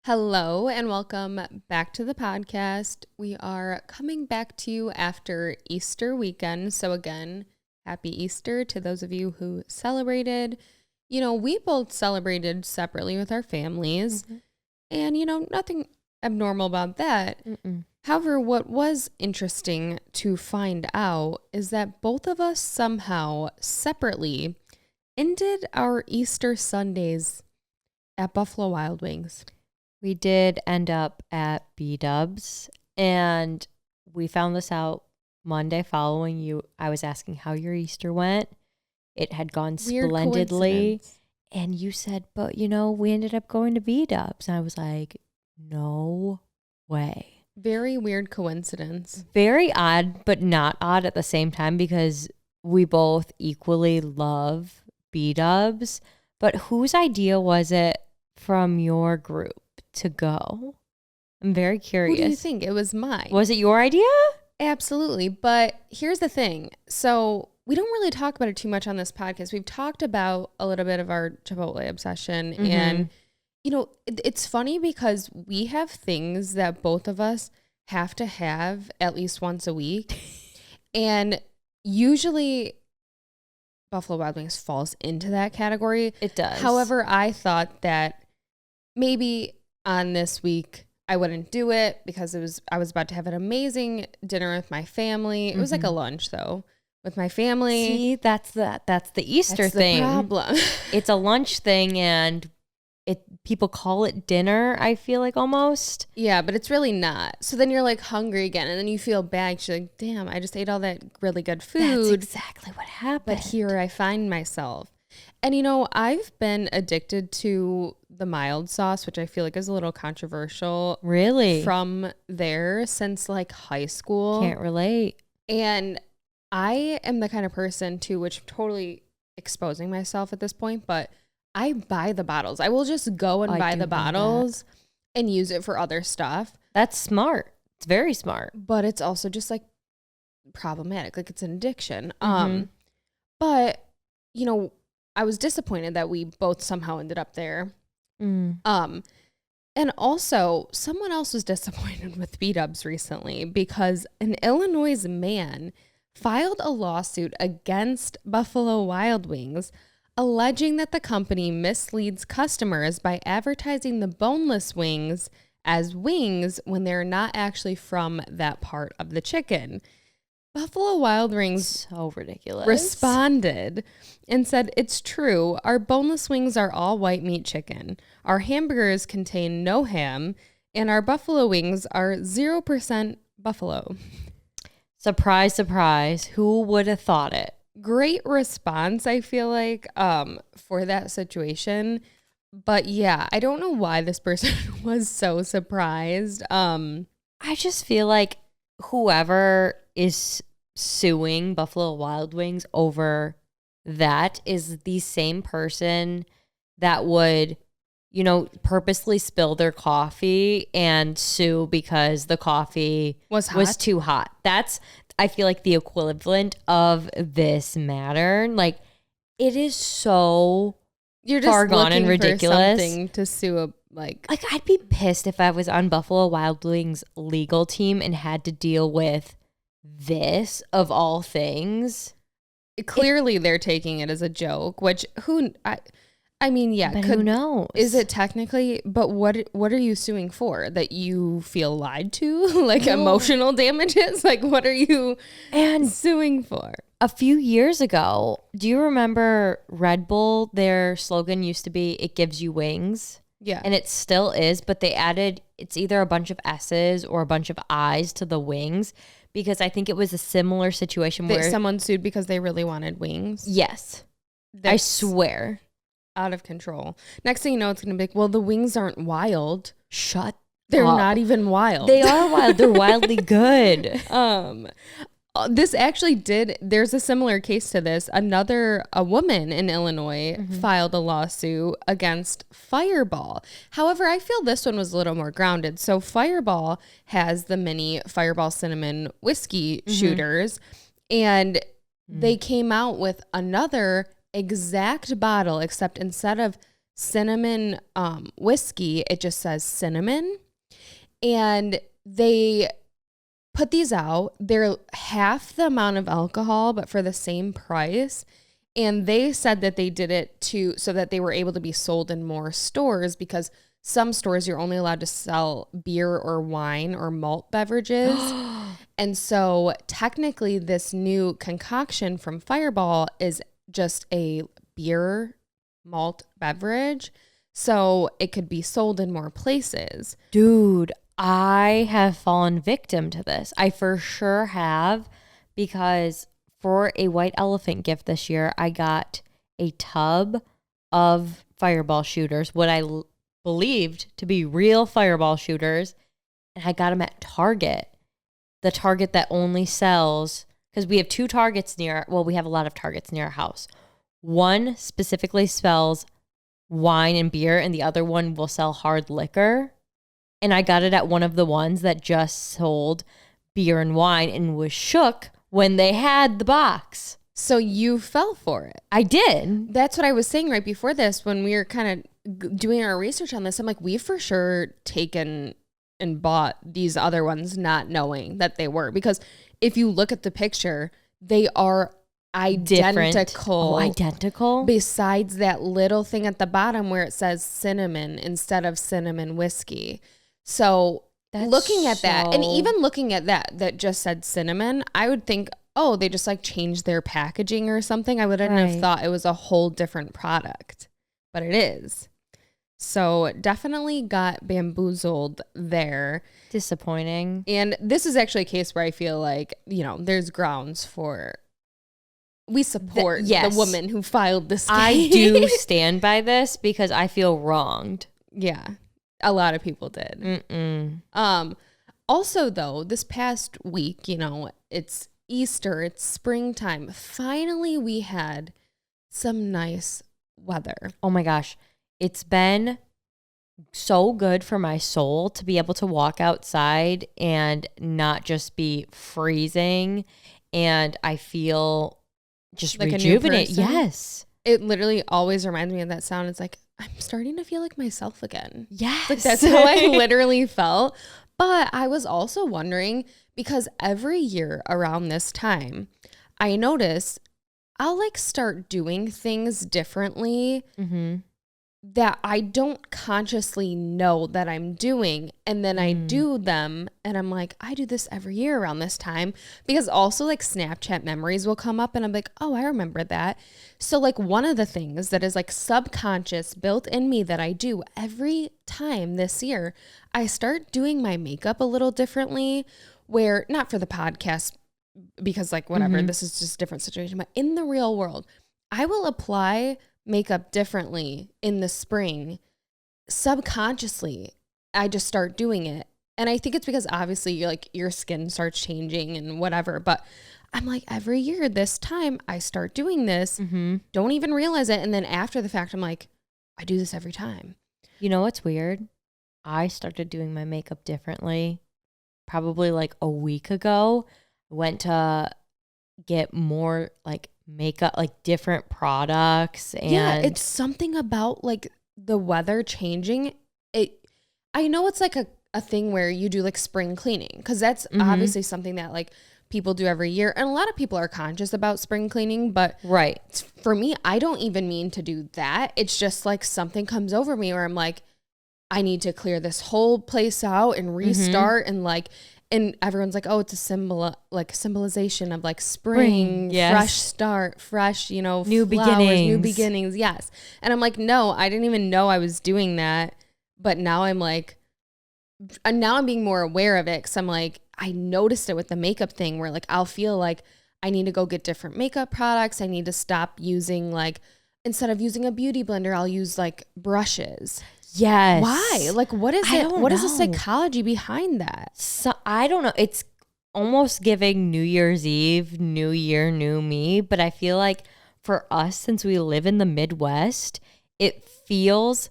Hello and welcome back to the podcast. We are coming back to you after Easter weekend. So again, happy Easter to those of you who celebrated. We both celebrated separately with our families and, nothing abnormal about that. However, what was interesting to find out is that both of us somehow separately ended our Easter Sundays at Buffalo Wild Wings. We did end up at B-Dubs, and we found this out Monday following you. I was asking how your Easter went. It had gone splendidly. And you said, but, we ended up going to B-Dubs. And I was like, no way. Very weird coincidence. Very odd, but not odd at the same time because we both equally love B-Dubs. But whose idea was it from your group to go? I'm very curious. Who do you think? It was mine. Was it your idea? Absolutely. But here's the thing. So we don't really talk about it too much on this podcast. We've talked about a little bit of our Chipotle obsession. And, it's funny because we have things that both of us have to have at least once a week. And usually Buffalo Wild Wings falls into that category. It does. However, I thought that maybe on this week I wouldn't do it because I was about to have an amazing dinner with my family. It was like a lunch though with my family. See, that's the Easter thing. The problem. It's a lunch thing and people call it dinner, I feel like almost. Yeah, but it's really not. So then you're like hungry again and then you feel bad. You're like, damn, I just ate all that really good food. That's exactly what happened. But here I find myself. And I've been addicted to the mild sauce, which I feel like is a little controversial. Really? From there since like high school. Can't relate. And I am the kind of person too, which I'm totally exposing myself at this point, but I buy the bottles. I will just go and buy the bottles and use it for other stuff. That's smart. It's very smart. But it's also just like problematic. Like it's an addiction. But I was disappointed that we both somehow ended up there. And also someone else was disappointed with B-Dubs recently because an Illinois man filed a lawsuit against Buffalo Wild Wings, alleging that the company misleads customers by advertising the boneless wings as wings when they're not actually from that part of the chicken. Buffalo Wild Wings, so ridiculous, responded and said, "It's true. Our boneless wings are all white meat chicken. Our hamburgers contain no ham, and our buffalo wings are 0% buffalo." Surprise, surprise. Who would have thought it? Great response, I feel like, for that situation. But yeah, I don't know why this person was so surprised. I just feel like whoever is suing Buffalo Wild Wings over that is the same person that would, purposely spill their coffee and sue because the coffee was too hot. That's, I feel like, the equivalent of this matter. Like, it is so You're just far gone and ridiculous. For something to sue like I'd be pissed if I was on Buffalo Wild Wings legal team and had to deal with this of all things. Clearly they're taking it as a joke, which I mean, yeah, but who knows? Is it technically? But what are you suing for? That you feel lied to? Like emotional damages? Like what are you suing for? A few years ago, do you remember Red Bull? Their slogan used to be, "It gives you wings." Yeah. And it still is, but they added, it's either a bunch of S's or a bunch of I's to the wings because I think it was a similar situation where someone sued because they really wanted wings. Yes. I swear. Out of control. Next thing you know, it's going to be like, well, the wings aren't wild. They're not even wild. They are wild. They're wildly good. This actually there's a similar case to this. A woman in Illinois filed a lawsuit against Fireball. However, I feel this one was a little more grounded. So Fireball has the mini Fireball cinnamon whiskey shooters, and they came out with another exact bottle, except instead of cinnamon whiskey, it just says cinnamon. And they put these out. They're half the amount of alcohol, but for the same price. And they said that they did it so that they were able to be sold in more stores, because some stores you're only allowed to sell beer or wine or malt beverages. And so technically this new concoction from Fireball is just a beer malt beverage. So it could be sold in more places. Dude, I have fallen victim to this. I for sure have, because for a white elephant gift this year, I got a tub of Fireball shooters, what I believed to be real Fireball shooters, and I got them at Target. The Target that only sells, because we have two Targets we have a lot of Targets near our house. One specifically sells wine and beer, and the other one will sell hard liquor. And I got it at one of the ones that just sold beer and wine, and was shook when they had the box. So you fell for it. I did. That's what I was saying right before this when we were kind of doing our research on this. I'm like, we've for sure taken and bought these other ones not knowing that they were. Because if you look at the picture, they are identical. Oh, identical? Besides that little thing at the bottom where it says cinnamon instead of cinnamon whiskey. So looking at that, and even looking at that just said cinnamon, I would think, oh, they just like changed their packaging or something. I wouldn't have thought it was a whole different product, but it is. So definitely got bamboozled there. Disappointing. And this is actually a case where I feel like, there's grounds for, we support the woman who filed this case. I do stand by this because I feel wronged. Yeah. A lot of people did. Also, though, this past week, it's Easter, it's springtime. Finally, we had some nice weather. Oh my gosh. It's been so good for my soul to be able to walk outside and not just be freezing. And I feel just like rejuvenated. Yes. It literally always reminds me of that sound. It's like, I'm starting to feel like myself again. Yes. Like that's how I literally felt. But I was also wondering, because every year around this time, I notice I'll like start doing things differently that I don't consciously know that I'm doing. And then I do them and I'm like, I do this every year around this time, because also like Snapchat memories will come up and I'm like, oh, I remember that. So like one of the things that is like subconscious built in me that I do every time this year, I start doing my makeup a little differently, where not for the podcast, because like whatever, this is just a different situation, but in the real world, I will apply makeup differently in the spring. Subconsciously, I just start doing it. And I think it's because obviously your skin starts changing and whatever, but I'm like, every year this time I start doing this, don't even realize it. And then after the fact, I'm like, I do this every time. You know what's weird? I started doing my makeup differently probably like a week ago. I went to get more like makeup, like different products. And yeah, it's something about like the weather changing. I know it's like a thing where you do like spring cleaning, because that's obviously something that like people do every year. And a lot of people are conscious about spring cleaning, but for me, I don't even mean to do that. It's just like something comes over me where I'm like, I need to clear this whole place out and restart. And like, and everyone's like, oh, it's a symbolization of like spring, fresh start, fresh, new beginnings. Yes. And I'm like, no, I didn't even know I was doing that. But now I'm like, now I'm being more aware of it, because I'm like, I noticed it with the makeup thing where like, I'll feel like I need to go get different makeup products. I need to stop using like, instead of using a beauty blender, I'll use like brushes. Yes. Why? Like, what is it? What is the psychology behind that? So I don't know. It's almost giving New Year's Eve, New Year, new me. But I feel like for us, since we live in the Midwest, it feels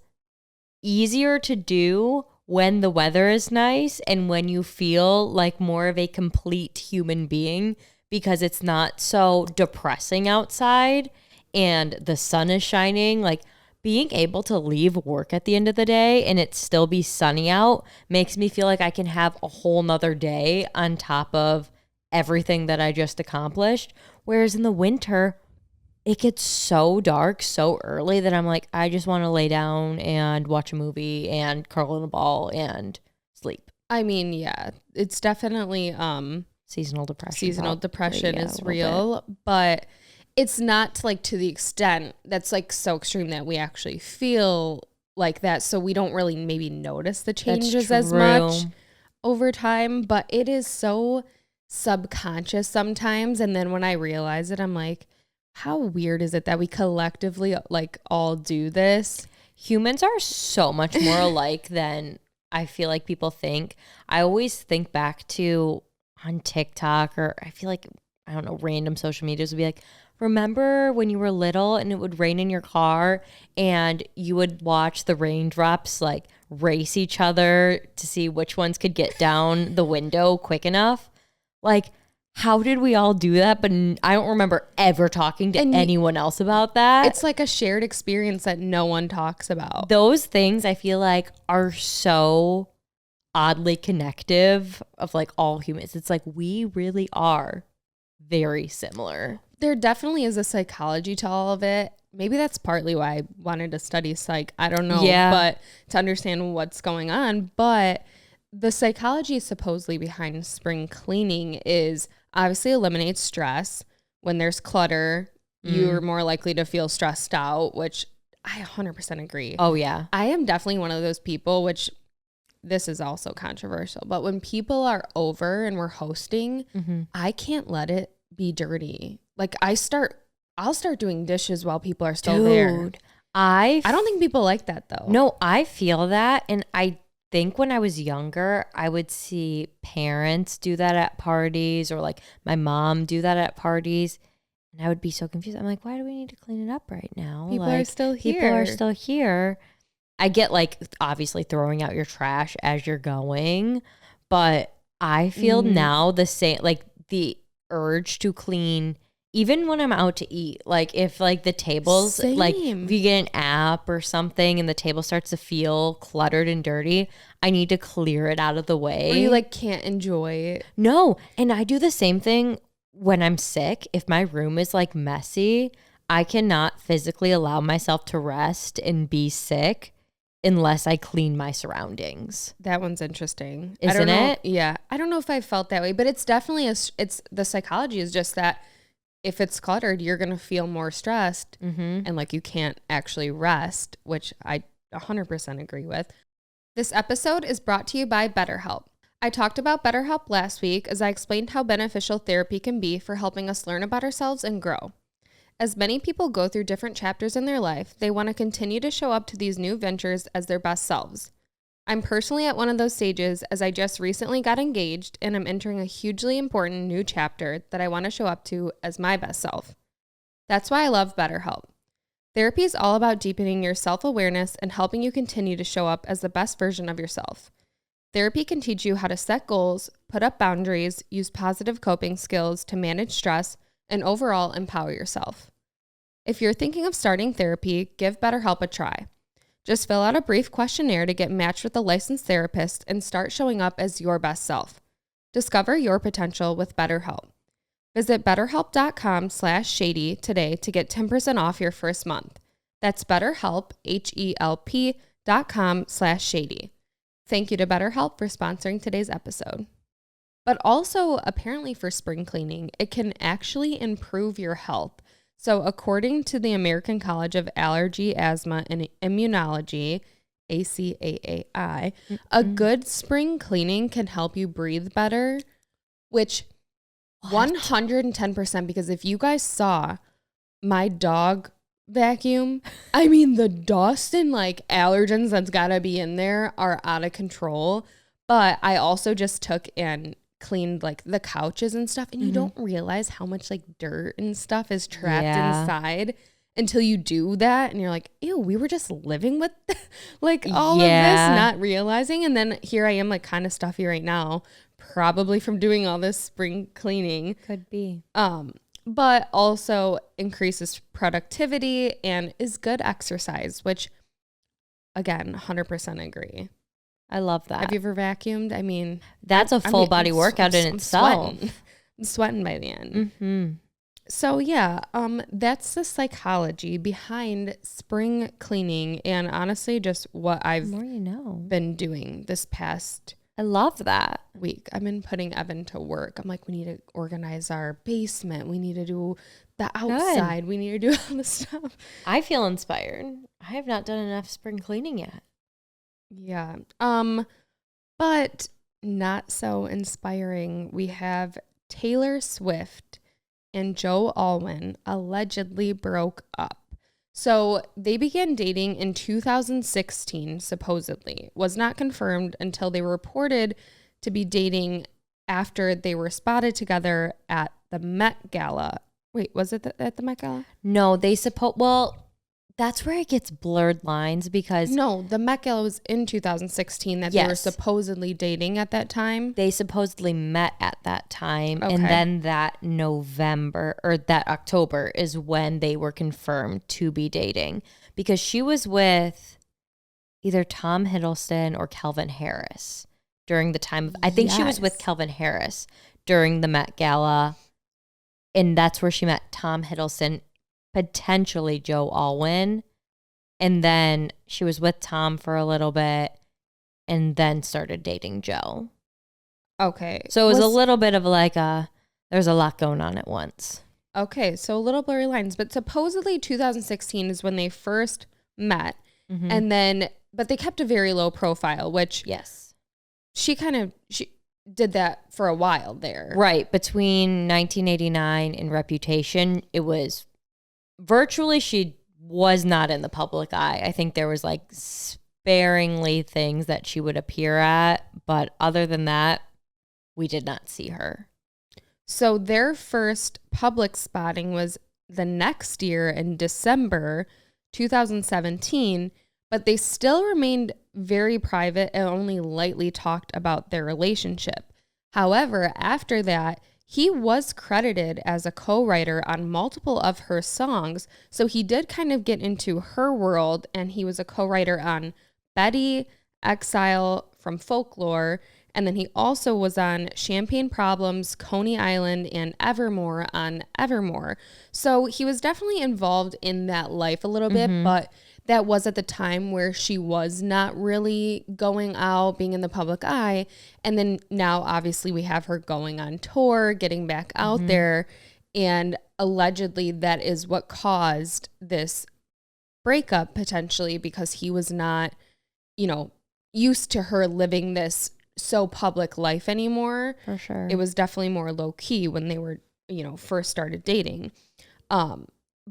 easier to do when the weather is nice and when you feel like more of a complete human being, because it's not so depressing outside and the sun is shining. Like, being able to leave work at the end of the day and it still be sunny out makes me feel like I can have a whole nother day on top of everything that I just accomplished. Whereas in the winter, it gets so dark so early that I'm like, I just want to lay down and watch a movie and curl in a ball and sleep. I mean, yeah, it's definitely Seasonal depression. Seasonal depression is real, but it's not like to the extent that's like so extreme that we actually feel like that. So we don't really maybe notice the changes as much over time, but it is so subconscious sometimes. And then when I realize it, I'm like, how weird is it that we collectively like all do this? Humans are so much more alike than I feel like people think. I always think back to on TikTok, or I feel like, I don't know, random social medias would be like, remember when you were little and it would rain in your car and you would watch the raindrops like race each other to see which ones could get down the window quick enough? Like, how did we all do that? But I don't remember ever talking to anyone else about that. It's like a shared experience that no one talks about. Those things I feel like are so oddly connective of like all humans. It's like we really are very similar. There definitely is a psychology to all of it. Maybe that's partly why I wanted to study psych. I don't know, but to understand what's going on. But the psychology supposedly behind spring cleaning is obviously eliminates stress. When there's clutter, you're more likely to feel stressed out, which I 100% agree. Oh, yeah. I am definitely one of those people, which this is also controversial, but when people are over and we're hosting, I can't let it be dirty. Like I'll start doing dishes while people are still there. I don't think people like that though. No, I feel that. And I think when I was younger, I would see parents do that at parties or like my mom do that at parties. And I would be so confused. I'm like, why do we need to clean it up right now? People are still here. I get like obviously throwing out your trash as you're going, but I feel now the same, like the urge to clean even when I'm out to eat. Like if like the tables, like if you get an app or something and the table starts to feel cluttered and dirty, I need to clear it out of the way. Or you like can't enjoy it. No. And I do the same thing when I'm sick. If my room is like messy, I cannot physically allow myself to rest and be sick unless I clean my surroundings. That one's interesting. Isn't it? Yeah. I don't know if I felt that way, but it's definitely, it's the psychology is just that if it's cluttered, you're going to feel more stressed and like you can't actually rest, which I 100% agree with. This episode is brought to you by BetterHelp. I talked about BetterHelp last week as I explained how beneficial therapy can be for helping us learn about ourselves and grow. As many people go through different chapters in their life, they want to continue to show up to these new ventures as their best selves. I'm personally at one of those stages as I just recently got engaged and I'm entering a hugely important new chapter that I want to show up to as my best self. That's why I love BetterHelp. Therapy is all about deepening your self-awareness and helping you continue to show up as the best version of yourself. Therapy can teach you how to set goals, put up boundaries, use positive coping skills to manage stress, and overall empower yourself. If you're thinking of starting therapy, give BetterHelp a try. Just fill out a brief questionnaire to get matched with a licensed therapist and start showing up as your best self. Discover your potential with BetterHelp. Visit betterhelp.com/shady today to get 10% off your first month. That's BetterHelp, HELP.com/shady. Thank you to BetterHelp for sponsoring today's episode. But also, apparently for spring cleaning, it can actually improve your health. So according to the American College of Allergy, Asthma, and Immunology, ACAAI, a good spring cleaning can help you breathe better, which 110%, because if you guys saw my dog vacuum, I mean, the dust and like allergens that's gotta be in there are out of control. But I also just took and cleaned like the couches and stuff, and you don't realize how much like dirt and stuff is trapped inside until you do that, and you're like, ew, we were just living with like all of this, not realizing. And then here I am like kind of stuffy right now, probably from doing all this spring cleaning. Could be. but also increases productivity and is good exercise, which, again, 100% agree. I love that. Have you ever vacuumed? I mean, that's a full body workout in itself. I'm sweating by the end. So yeah, that's the psychology behind spring cleaning, and honestly, just what I've been doing this past. I love that week. I've been putting Evan to work. I'm like, we need to organize our basement. We need to do the outside. We need to do all this stuff. I feel inspired. I have not done enough spring cleaning yet. Yeah. But not so inspiring. We have Taylor Swift and Joe Alwyn allegedly broke up. So they began dating in 2016, supposedly. Was not confirmed until they were reported to be dating after they were spotted together at the Met Gala. Wait, was it at the Met Gala? No, that's where it gets blurred lines because... No, the Met Gala was in 2016 that they were supposedly dating at that time. They supposedly met at that time. Okay. And then that October is when they were confirmed to be dating. Because she was with either Tom Hiddleston or Calvin Harris during the time of... I think she was with Calvin Harris during the Met Gala. And that's where she met Tom Hiddleston, potentially Joe Alwyn, and then she was with Tom for a little bit and then started dating Joe. Okay. So it was a little bit of there's a lot going on at once. Okay, so a little blurry lines, but supposedly 2016 is when they first met, but they kept a very low profile, which she did that for a while there. Right, between 1989 and Reputation, it was virtually, she was not in the public eye. I think there was sparingly things that she would appear at, but other than that, we did not see her. So their first public spotting was the next year in December 2017, but they still remained very private and only lightly talked about their relationship. However, after that, he was credited as a co-writer on multiple of her songs, so he did kind of get into her world, and he was a co-writer on Betty, Exile from Folklore, and then he also was on Champagne Problems, Coney Island, and Evermore on Evermore. So he was definitely involved in that life a little bit, but that was at the time where she was not really going out, being in the public eye. And then now, obviously, we have her going on tour, getting back out there. And allegedly, that is what caused this breakup, potentially, because he was not, used to her living this so public life anymore. For sure. It was definitely more low key when they were, first started dating.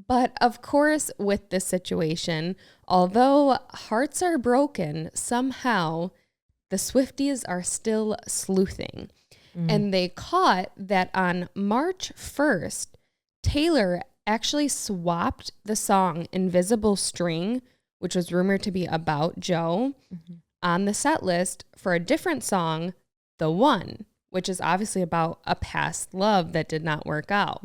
But of course, with this situation, although hearts are broken, somehow the Swifties are still sleuthing. And they caught that on March 1st, Taylor actually swapped the song Invisible String, which was rumored to be about Joe, on the set list for a different song, The One, which is obviously about a past love that did not work out.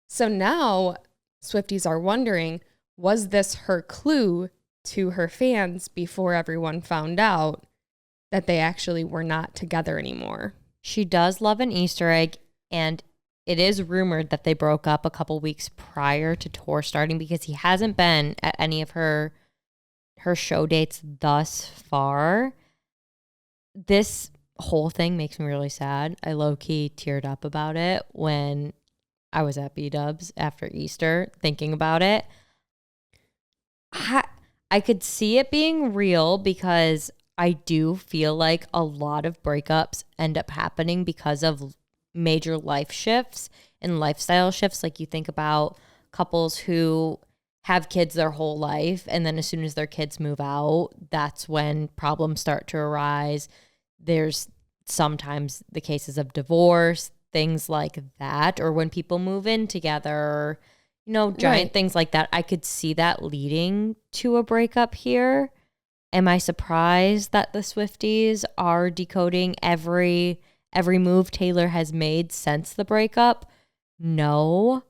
So now Swifties are wondering, was this her clue to her fans before everyone found out that they actually were not together anymore? She does love an Easter egg, and it is rumored that they broke up a couple weeks prior to tour starting because he hasn't been at any of her show dates thus far. This whole thing makes me really sad. I low-key teared up about it when I was at B-Dubs after Easter thinking about it. I could see it being real because I do feel like a lot of breakups end up happening because of major life shifts and lifestyle shifts. Like you think about couples who have kids their whole life, and then as soon as their kids move out, that's when problems start to arise. There's sometimes the cases of divorce, things like that, or when people move in together, giant things like that. I could see that leading to a breakup here. Am I surprised that the Swifties are decoding every move Taylor has made since the breakup? No.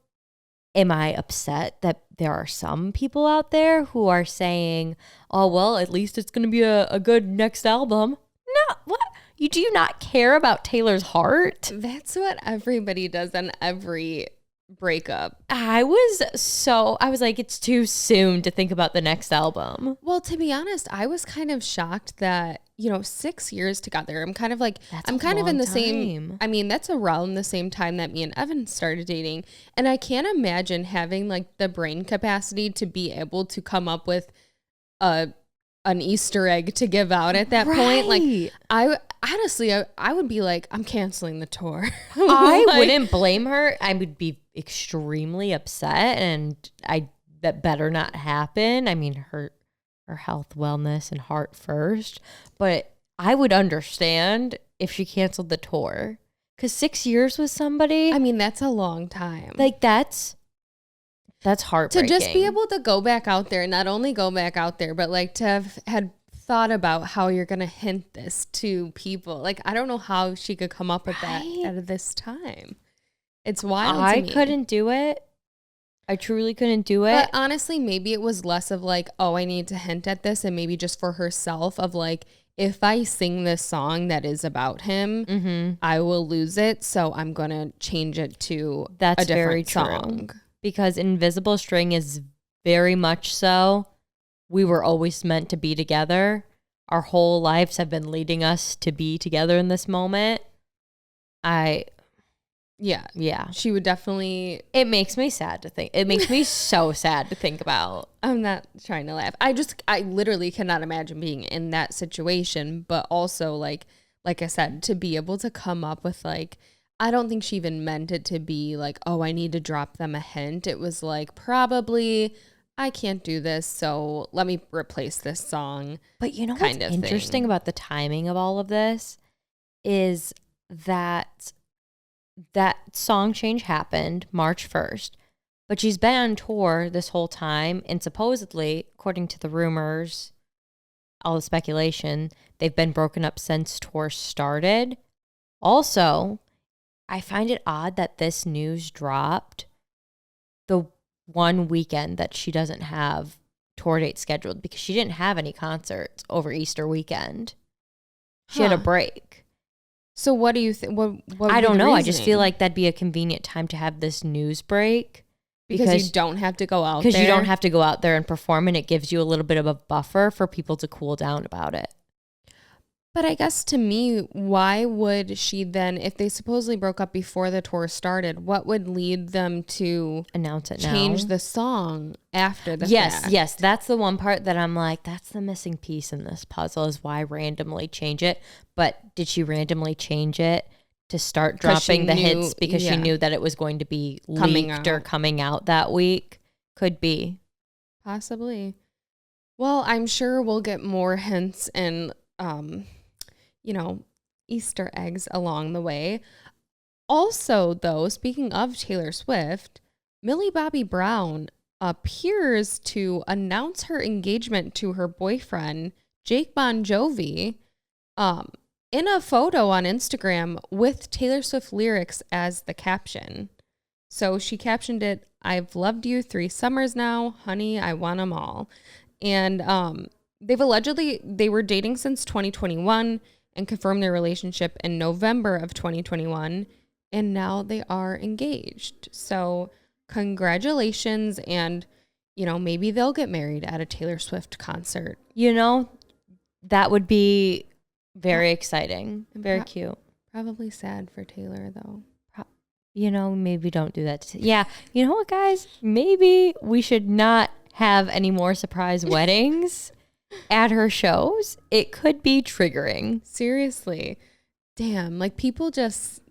Am I upset that there are some people out there who are saying, oh, well, at least it's going to be a good next album? No, what? Do you not care about Taylor's heart? That's what everybody does on every breakup. I was like, it's too soon to think about the next album. Well, to be honest, I was kind of shocked that, 6 years together. I'm kind of like, That's I'm kind of in the same, time. I mean, that's around the same time that me and Evan started dating. And I can't imagine having like the brain capacity to be able to come up with an Easter egg to give out at that point. Like, I honestly, I would be like, I'm canceling the tour. I Like, wouldn't blame her. I would be extremely upset, and that better not happen. I mean, her health, wellness, and heart first. But I would understand if she canceled the tour, because 6 years with somebody, I mean, that's a long time. like that's heartbreaking. To just be able to go back out there, not only go back out there, but like to have had thought about how you're going to hint this to people. Like, I don't know how she could come up with that at this time. It's wild to me. I couldn't do it. I truly couldn't do it. But honestly, maybe it was less of like, oh, I need to hint at this, and maybe just for herself of like, if I sing this song that is about him, I will lose it. So I'm going to change it to That's a different very true. song. Because Invisible String is very much so. We were always meant to be together. Our whole lives have been leading us to be together in this moment. Yeah. She would definitely. It makes me sad to think. It makes me so sad to think about. I'm not trying to laugh. I literally cannot imagine being in that situation, but also like I said, to be able to come up with like, I don't think she even meant it to be like, oh, I need to drop them a hint. It was like, probably I can't do this, so let me replace this song. But you know what's interesting about the timing of all of this is that song change happened March 1st, but she's been on tour this whole time, and supposedly, according to the rumors, all the speculation, they've been broken up since tour started. Also, I find it odd that this news dropped the one weekend that she doesn't have tour dates scheduled, because she didn't have any concerts over Easter weekend. She had a break. So what do you think? What I don't know. I just feel like that'd be a convenient time to have this news break. Because you don't have to go out there. Because you don't have to go out there and perform, and it gives you a little bit of a buffer for people to cool down about it. But I guess to me, why would she then, if they supposedly broke up before the tour started, what would lead them to announce it change now? The song after the fact? Yes. That's the one part that I'm like, that's the missing piece in this puzzle, is why randomly change it. But did she randomly change it to start dropping the hits because she knew that it was going to be leaked or coming out that week? Could be. Possibly. Well, I'm sure we'll get more hints and Easter eggs along the way. Also, though, speaking of Taylor Swift, Millie Bobby Brown appears to announce her engagement to her boyfriend, Jake Bon Jovi, in a photo on Instagram with Taylor Swift lyrics as the caption. So she captioned it, "I've loved you 3 summers now, honey, I want 'em all." And they were dating since 2021 and confirmed their relationship in November of 2021, and now they are engaged. So congratulations, and maybe they'll get married at a Taylor Swift concert. That would be very exciting. Very cute. Probably sad for Taylor, though. Maybe don't do that. Yeah. You know what, guys? Maybe we should not have any more surprise weddings at her shows. It could be triggering. Seriously. Damn. Like, people just,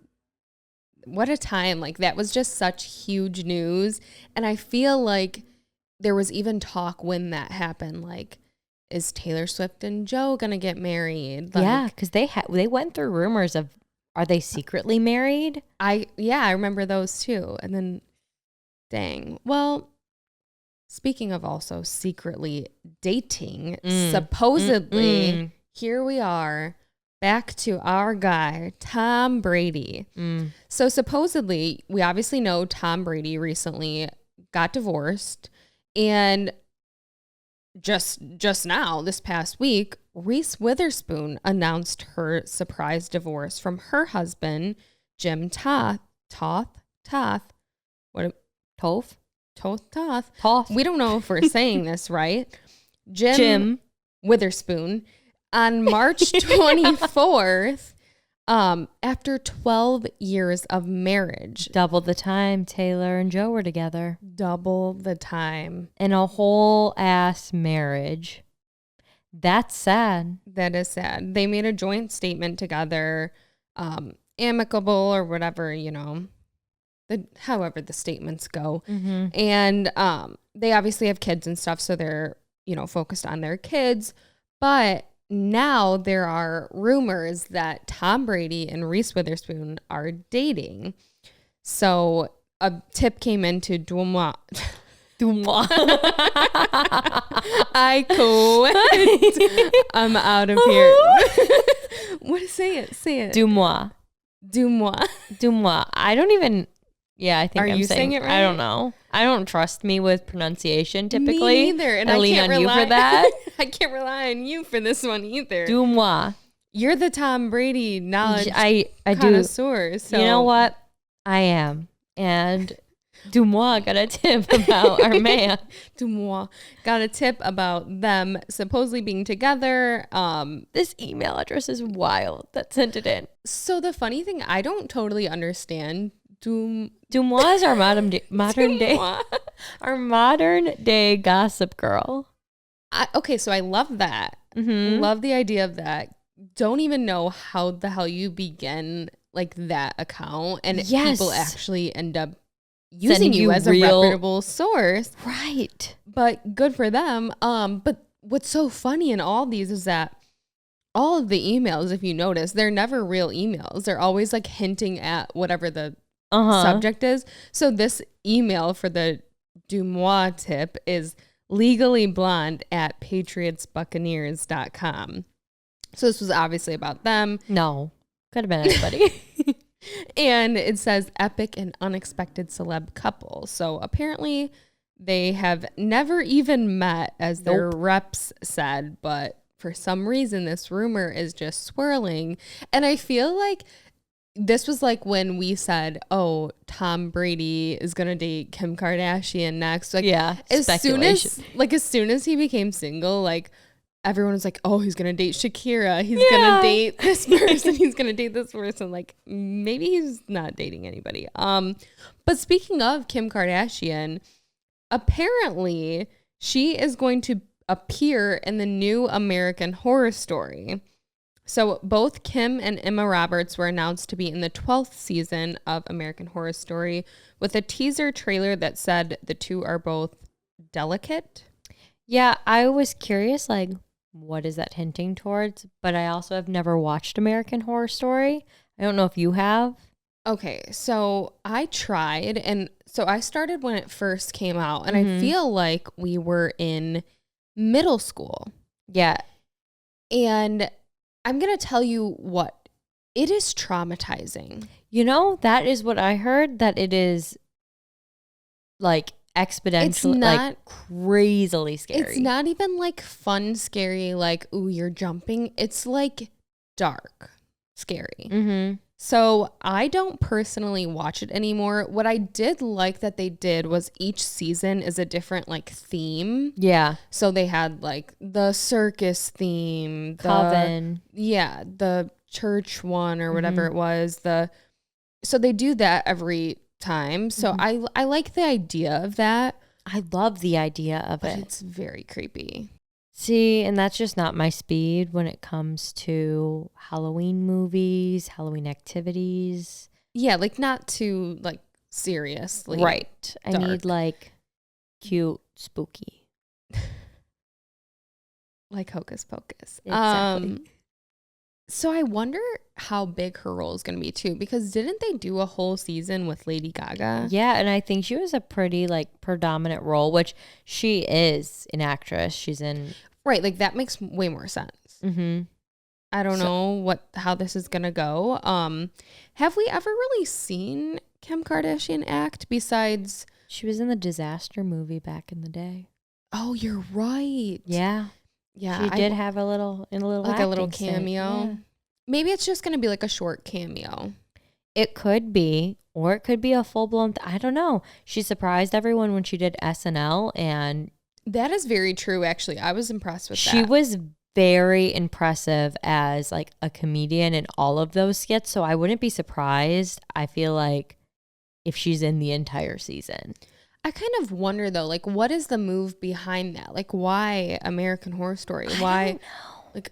what a time. Like, that was just such huge news. And I feel like there was even talk when that happened. Like, is Taylor Swift and Joe going to get married? Like, yeah, because they went through rumors of, are they secretly married? I remember those too. And then, dang. Well, speaking of also secretly dating, supposedly, here we are, back to our guy, Tom Brady. So supposedly, we obviously know Tom Brady recently got divorced, and just now, this past week, Reese Witherspoon announced her surprise divorce from her husband, Jim Toth. What? Toth. We don't know if we're saying this right. Jim Witherspoon on March 24th, after 12 years of marriage. Double the time Taylor and Joe were together. Double the time. In a whole ass marriage. That's sad. That is sad. They made a joint statement together, amicable or whatever, however the statements go. And they obviously have kids and stuff, so they're, focused on their kids. But now there are rumors that Tom Brady and Reese Witherspoon are dating. So a tip came into Dumois. I quit. I'm out of here. What? Say it. Dumois. I don't even. Yeah, I think I'm saying it right? I don't know. I don't trust me with pronunciation typically. Me neither. And I lean on you for that. I can't rely on you for this one either. Dumois. You're the Tom Brady knowledge I connoisseur. do. So. You know what? I am. And Dumois got a tip about our man. Dumois got a tip about them supposedly being together. This email address is wild that sent it in. So the funny thing, I don't totally understand. Dumois is our modern day gossip girl. Okay, so I love that. Love the idea of that. Don't even know how the hell you begin like that account, and people actually end up using you as a reputable source, right? But good for them. But what's so funny in all these is that all of the emails, if you notice, they're never real emails. They're always like hinting at whatever the subject is. So this email for the Dumois tip is legallyblonde@patriotsbuccaneers.com. So this was obviously about them. No, could have been anybody. And it says epic and unexpected celeb couple. So apparently they have never even met, as their reps said, but for some reason this rumor is just swirling. And I feel like this was like when we said, oh, Tom Brady is going to date Kim Kardashian next. Like, as soon as he became single, like, everyone was like, oh, he's going to date Shakira. He's going to date this person. He's going to date this person. Like, maybe he's not dating anybody. But speaking of Kim Kardashian, apparently she is going to appear in the new American Horror Story. So both Kim and Emma Roberts were announced to be in the 12th season of American Horror Story, with a teaser trailer that said the two are both delicate. Yeah, I was curious, like, what is that hinting towards? But I also have never watched American Horror Story. I don't know if you have. Okay, so I tried, and so I started when it first came out, and I feel like we were in middle school. Yeah. And I'm going to tell you what, it is traumatizing. You know, that is what I heard, that it is like exponentially, like crazily scary. It's not even like fun, scary, like, ooh, you're jumping. It's like dark, scary. So I don't personally watch it anymore. What I did like that they did was each season is a different like theme. Yeah. So they had like the circus theme, Coven. The church one or whatever it was. So they do that every time. So I like the idea of that. I love the idea of it. It's very creepy. See, and that's just not my speed when it comes to Halloween movies, Halloween activities. Yeah, like not too like seriously. Right. Dark. I need like cute, spooky. Like Hocus Pocus. Exactly. So I wonder how big her role is going to be too, because didn't they do a whole season with Lady Gaga? Yeah, and I think she was a pretty like predominant role, which she is an actress. She's in... Right, like that makes way more sense. I don't know how this is gonna go. Have we ever really seen Kim Kardashian act besides? She was in the Disaster movie back in the day. Oh, you're right. Yeah. Yeah. She did have a little like a little acting cameo. Yeah. Maybe it's just gonna be like a short cameo. It could be, or it could be a full blown. I don't know. She surprised everyone when she did SNL, and that is very true. Actually, I was impressed with that. She was very impressive as like a comedian in all of those skits. So I wouldn't be surprised. I feel like if she's in the entire season. I kind of wonder though, like, what is the move behind that? Like, why American Horror Story? Why? I don't know. Like,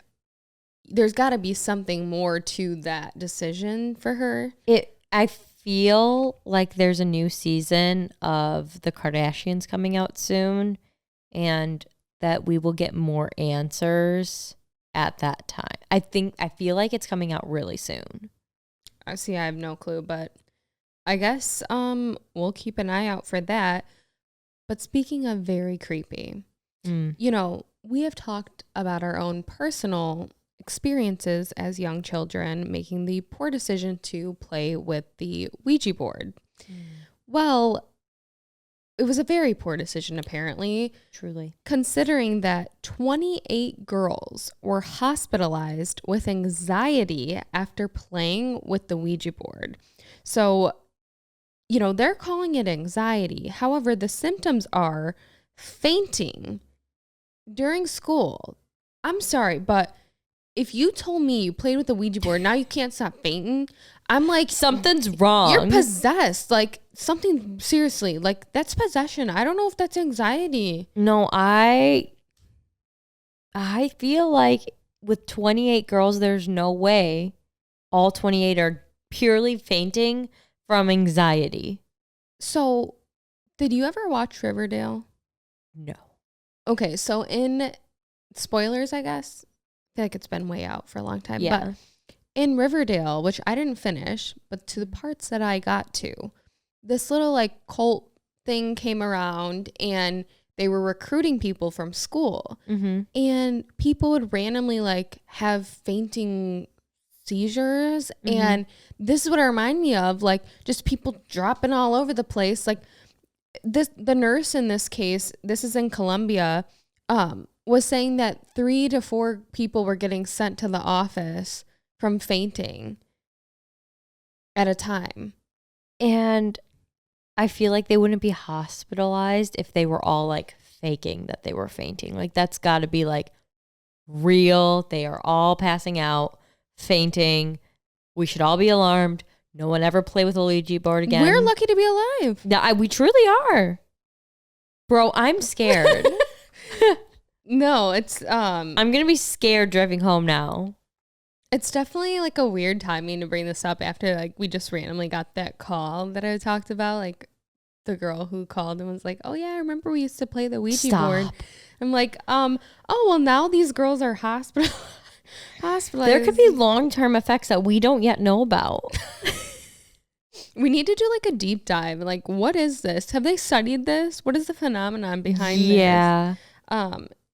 there's got to be something more to that decision for her. I feel like there's a new season of The Kardashians coming out soon, and that we will get more answers at that time. I feel like it's coming out really soon. I see. I have no clue, but I guess we'll keep an eye out for that. But speaking of very creepy, you know, we have talked about our own personal experiences as young children making the poor decision to play with the Ouija board. Well, it was a very poor decision, apparently. Truly. Considering that 28 girls were hospitalized with anxiety after playing with the Ouija board. So, you know, they're calling it anxiety. However, the symptoms are fainting during school. I'm sorry, but if you told me you played with the Ouija board, now you can't stop fainting, I'm like, something's wrong. You're possessed. Like, something, seriously, like, that's possession. I don't know if that's anxiety. No, I feel like with 28 girls, there's no way all 28 are purely fainting from anxiety. So, did you ever watch Riverdale? No. Okay, so in spoilers, I guess. I feel like it's been way out for a long time. Yeah. But in Riverdale, which I didn't finish, but to the parts that I got to, this little like cult thing came around and they were recruiting people from school. And people would randomly like have fainting seizures. And this is what it reminded me of, like just people dropping all over the place. Like the nurse in this case, this is in Colombia, was saying that 3 to 4 people were getting sent to the office from fainting at a time. And I feel like they wouldn't be hospitalized if they were all like faking that they were fainting. Like that's got to be like real. They are all passing out, fainting. We should all be alarmed. No one ever play with a Ouija board again. We're lucky to be alive. No, we truly are. Bro, I'm scared. No, it's I'm going to be scared driving home now. It's definitely like a weird timing to bring this up after like we just randomly got that call that I talked about, like the girl who called and was like, "Oh yeah, I remember we used to play the Ouija board." I'm like, "Oh, well now these girls are hospitalized." There could be long-term effects that we don't yet know about. We need to do like a deep dive. Like, what is this? Have they studied this? What is the phenomenon behind this? Yeah.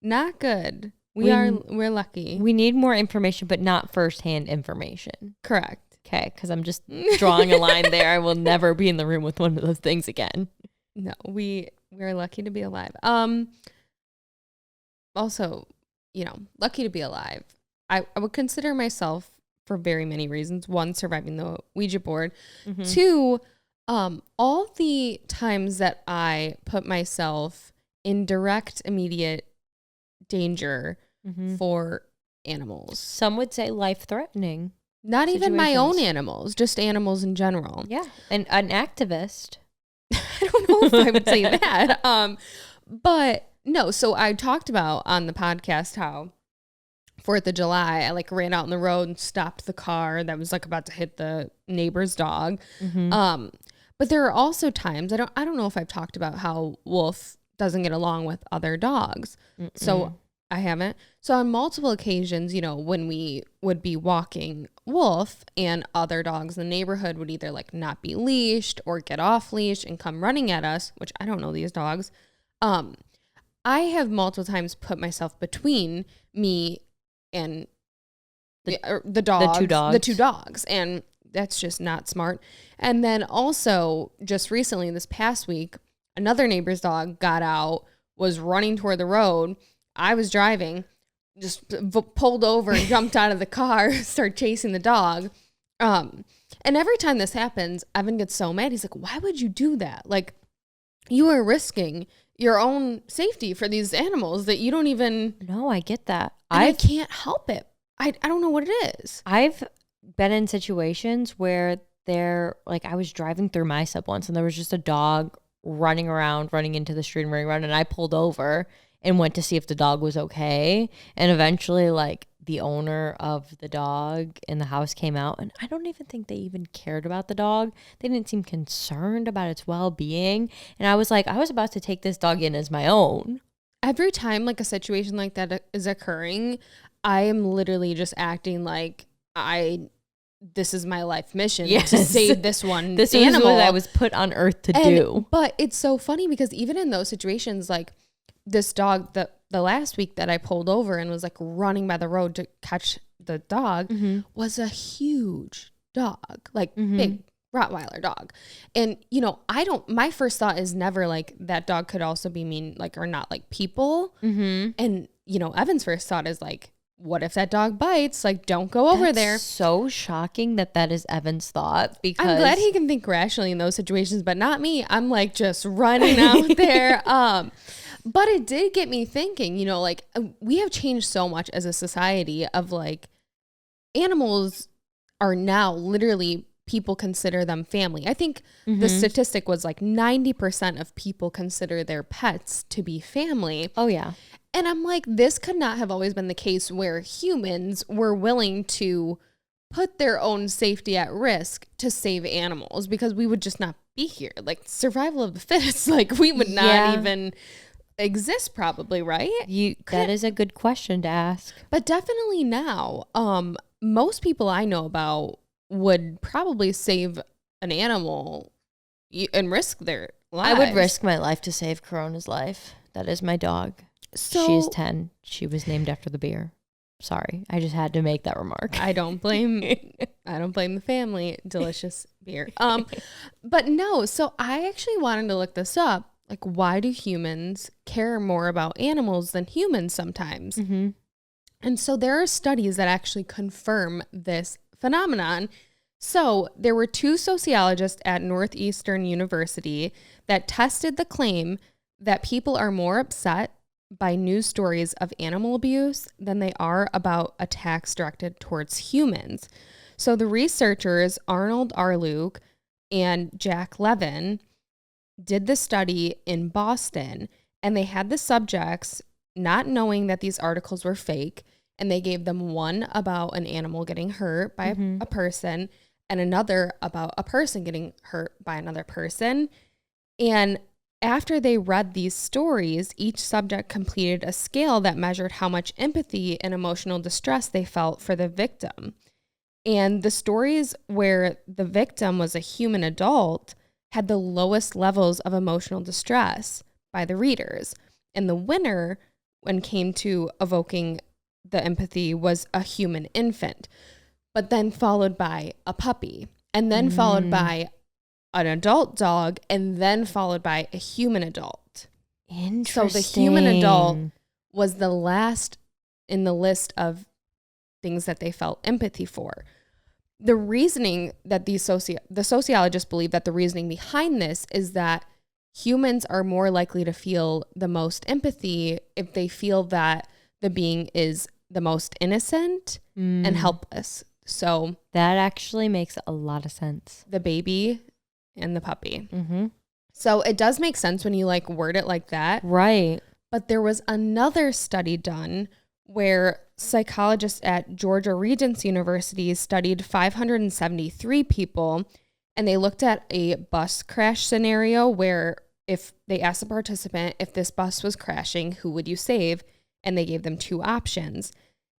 Not good. We're lucky. We need more information, but not firsthand information. Correct. Okay, because I'm just drawing a line there. I will never be in the room with one of those things again. No, we're lucky to be alive. Also, you know, lucky to be alive. I would consider myself for very many reasons. One, surviving the Ouija board. Two, all the times that I put myself in direct, immediate danger for animals. Some would say life-threatening. Not even my own animals, just animals in general. Yeah, and an activist. I don't know if I would say that. But no, so I talked about on the podcast how 4th of July, I like ran out in the road and stopped the car that was like about to hit the neighbor's dog. But there are also times, I don't know if I've talked about how Wolf doesn't get along with other dogs. So I haven't. So on multiple occasions, you know, when we would be walking Wolf and other dogs in the neighborhood would either like not be leashed or get off leash and come running at us, which I don't know these dogs. I have multiple times put myself between me and the dogs, the two dogs. And that's just not smart. And then also just recently this past week, another neighbor's dog got out, was running toward the road. I was driving, just pulled over and jumped out of the car, started chasing the dog. And every time this happens, Evan gets so mad. He's like, why would you do that? Like, you are risking your own safety for these animals that you don't even... No, I get that. I can't help it. I don't know what it is. I've been in situations where I was driving through my sub once and there was just a dog running around, running into the street and running around, and I pulled over and went to see if the dog was okay. And eventually, like, the owner of the dog in the house came out, and I don't even think they even cared about the dog. They didn't seem concerned about its well-being. And I was like, I was about to take this dog in as my own. Every time like a situation like that is occurring, I am literally just acting like this is my life mission to save this one this animal. Is what I was put on earth to do. But it's so funny because even in those situations, like this dog, the last week that I pulled over and was like running by the road to catch the dog was a huge dog, like big Rottweiler dog. And, you know, my first thought is never like that dog could also be mean, like, or not like people. And, you know, Evan's first thought is like, what if that dog bites? Like, don't go over there. So shocking that is Evan's thought, because I'm glad he can think rationally in those situations, but not me. I'm like just running out there. But it did get me thinking, you know, like we have changed so much as a society of like animals are now literally people consider them family. I think the statistic was like 90% of people consider their pets to be family. Oh, yeah. And I'm like, this could not have always been the case where humans were willing to put their own safety at risk to save animals, because we would just not be here. Like survival of the fittest, like we would not even exist probably, right? That is a good question to ask. But definitely now, most people I know about would probably save an animal and risk their lives. I would risk my life to save Corona's life. That is my dog. So she's 10. She was named after the beer. Sorry, I just had to make that remark. I don't blame the family. Delicious beer. But no, so I actually wanted to look this up. Like, why do humans care more about animals than humans sometimes? And so there are studies that actually confirm this phenomenon. So there were 2 sociologists at Northeastern University that tested the claim that people are more upset by news stories of animal abuse than they are about attacks directed towards humans. So the researchers, Arnold Arluke and Jack Levin, did the study in Boston, and they had the subjects not knowing that these articles were fake, and they gave them one about an animal getting hurt by a person and another about a person getting hurt by another person. And after they read these stories, each subject completed a scale that measured how much empathy and emotional distress they felt for the victim. And the stories where the victim was a human adult had the lowest levels of emotional distress by the readers. And the winner, when it came to evoking the empathy, was a human infant, but then followed by a puppy, and then followed by an adult dog, and then followed by a human adult. Interesting. So the human adult was the last in the list of things that they felt empathy for. The reasoning that the sociologists believe that the reasoning behind this is that humans are more likely to feel the most empathy if they feel that the being is the most innocent and helpless. So that actually makes a lot of sense. The baby and the puppy. So it does make sense when you like word it like that. Right. But there was another study done where psychologists at Georgia Regents University studied 573 people, and they looked at a bus crash scenario where if they asked the participant, if this bus was crashing, who would you save? And they gave them 2 options.